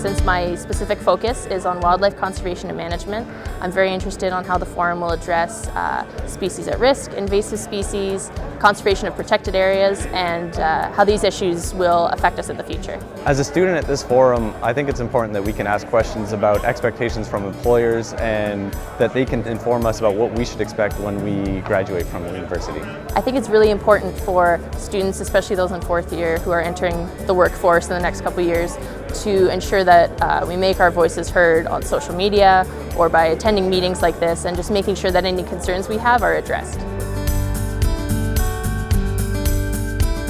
Since my specific focus is on wildlife conservation and management, I'm very interested on how the forum will address species at risk, invasive species, conservation of protected areas, and how these issues will affect us in the future. As a student at this forum, I think it's important that we can ask questions about expectations from employers and that they can inform us about what we should expect when we graduate from the university. I think it's really important for students, especially those in fourth year who are entering the workforce in the next couple of years, to ensure that we make our voices heard on social media or by attending meetings like this and just making sure that any concerns we have are addressed.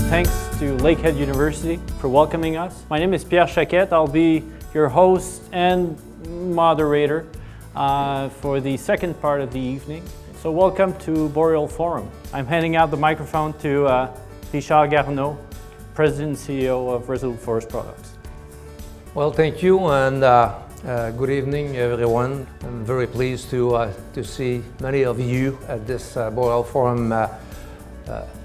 Thanks to Lakehead University for welcoming us. My name is Pierre Chaquette. I'll be your host and moderator for the second part of the evening. So welcome to Boreal Forum. I'm handing out the microphone to Richard Garneau, President and CEO of Resolute Forest Products. Well, thank you, and good evening, everyone. I'm very pleased to see many of you at this Boreal Forum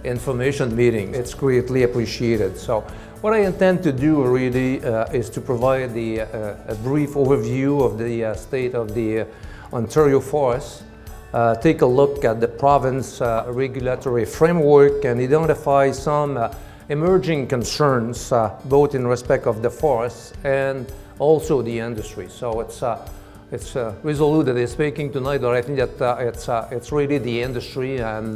information meeting. It's greatly appreciated. So what I intend to do really is to provide a brief overview of the state of the Ontario forests, take a look at the province regulatory framework, and identify some emerging concerns, both in respect of the forests and also the industry. So it's Resolute that is speaking tonight, but I think that it's really the industry, and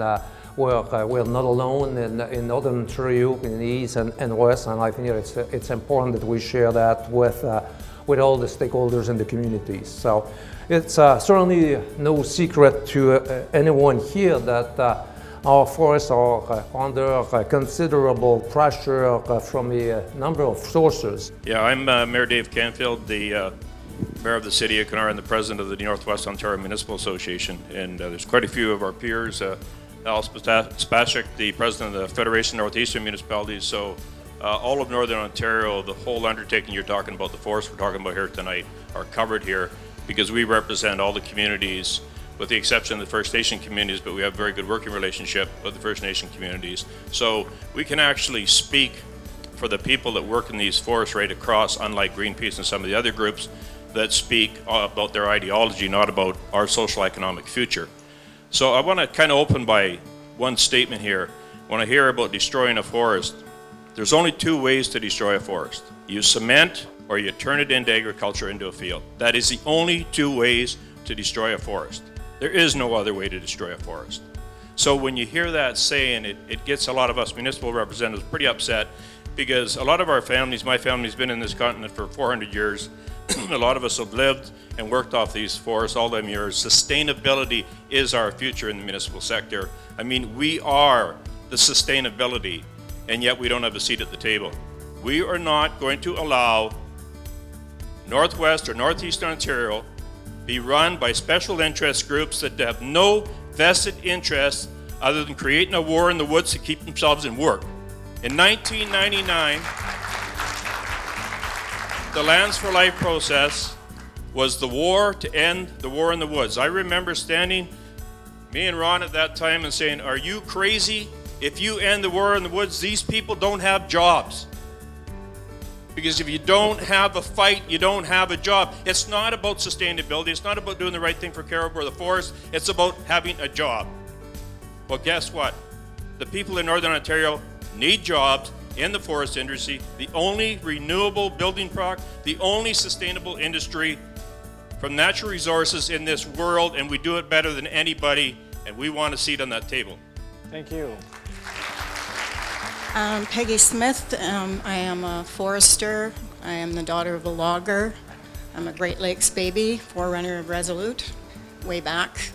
we're not alone in Northern Ontario, in the east and west, and I think it's important that we share that with all the stakeholders in the communities. So it's certainly no secret to anyone here that our forests are under considerable pressure from a number of sources. Yeah, I'm Mayor Dave Canfield, the Mayor of the City of Kenora and the President of the Northwest Ontario Municipal Association. And there's quite a few of our peers, Al Spacek, the President of the Federation of Northeastern Municipalities. So all of Northern Ontario, the whole undertaking you're talking about, the forests we're talking about here tonight, are covered here because we represent all the communities, with the exception of the First Nation communities, but we have a very good working relationship with the First Nation communities. So we can actually speak for the people that work in these forests right across, unlike Greenpeace and some of the other groups that speak about their ideology, not about our social economic future. So I want to kind of open by one statement here. When I hear about destroying a forest, there's only two ways to destroy a forest. You cement or you turn it into agriculture, into a field. That is the only two ways to destroy a forest. There is no other way to destroy a forest. So when you hear that saying, it gets a lot of us municipal representatives pretty upset, because a lot of our families, my family's been in this continent for 400 years, a lot of us have lived and worked off these forests all them years. Sustainability is our future in the municipal sector. I mean, we are the sustainability, and yet we don't have a seat at the table. We are not going to allow Northwest or Northeastern Ontario be run by special interest groups that have no vested interest other than creating a war in the woods to keep themselves in work. In 1999, the Lands for Life process was the war to end the war in the woods. I remember standing, me and Ron at that time, and saying, are you crazy? If you end the war in the woods, these people don't have jobs. Because if you don't have a fight, you don't have a job. It's not about sustainability. It's not about doing the right thing for caribou or the forest. It's about having a job. Well, guess what? The people in Northern Ontario need jobs in the forest industry, the only renewable building product, the only sustainable industry from natural resources in this world, and we do it better than anybody, and we want a seat on that table. Thank you. Peggy Smith. I am a forester. I am the daughter of a logger. I'm a Great Lakes baby, forerunner of Resolute, way back.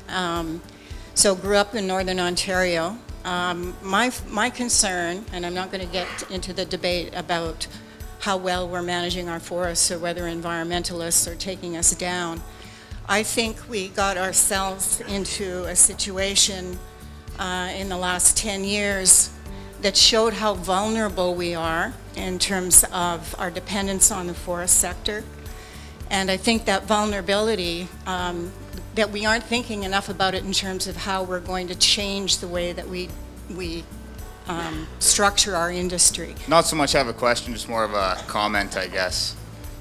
So grew up in Northern Ontario. My concern, and I'm not going to get into the debate about how well we're managing our forests or whether environmentalists are taking us down. I think we got ourselves into a situation in the last 10 years that showed how vulnerable we are in terms of our dependence on the forest sector. And I think that vulnerability, that we aren't thinking enough about it in terms of how we're going to change the way that we structure our industry. Not so much have a question, just more of a comment, I guess.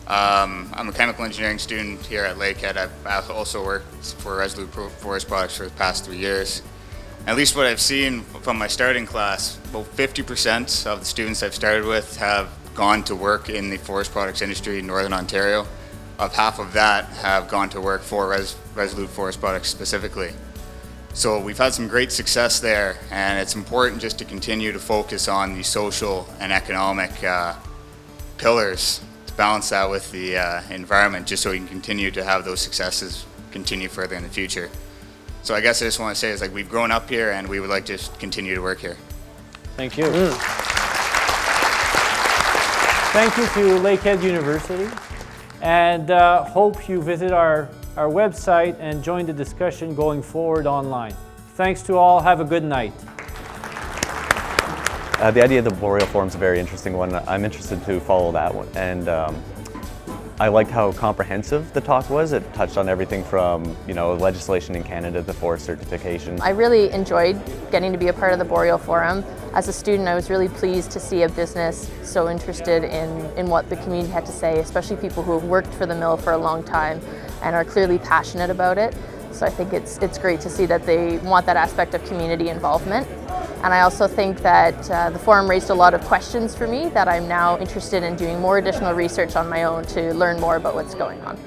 I'm a chemical engineering student here at Lakehead. I've also worked for Resolute Forest Products for the past 3 years. At least what I've seen from my starting class, about 50% of the students I've started with have gone to work in the forest products industry in Northern Ontario. Of half of that have gone to work for Resolute Forest Products specifically. So we've had some great success there, and it's important just to continue to focus on the social and economic pillars to balance that with the environment, just so we can continue to have those successes continue further in the future. So I guess I just want to say is like we've grown up here and we would like to continue to work here. Thank you. Thank you to Lakehead University, and hope you visit our website and join the discussion going forward online. Thanks to all. Have a good night. The idea of the Boreal Forum is a very interesting one. I'm interested to follow that one. And I liked how comprehensive the talk was. It touched on everything from, legislation in Canada to forest certification. I really enjoyed getting to be a part of the Boreal Forum. As a student, I was really pleased to see a business so interested in what the community had to say, especially people who have worked for the mill for a long time and are clearly passionate about it. So I think it's great to see that they want that aspect of community involvement. And I also think that the forum raised a lot of questions for me that I'm now interested in doing more additional research on my own to learn more about what's going on.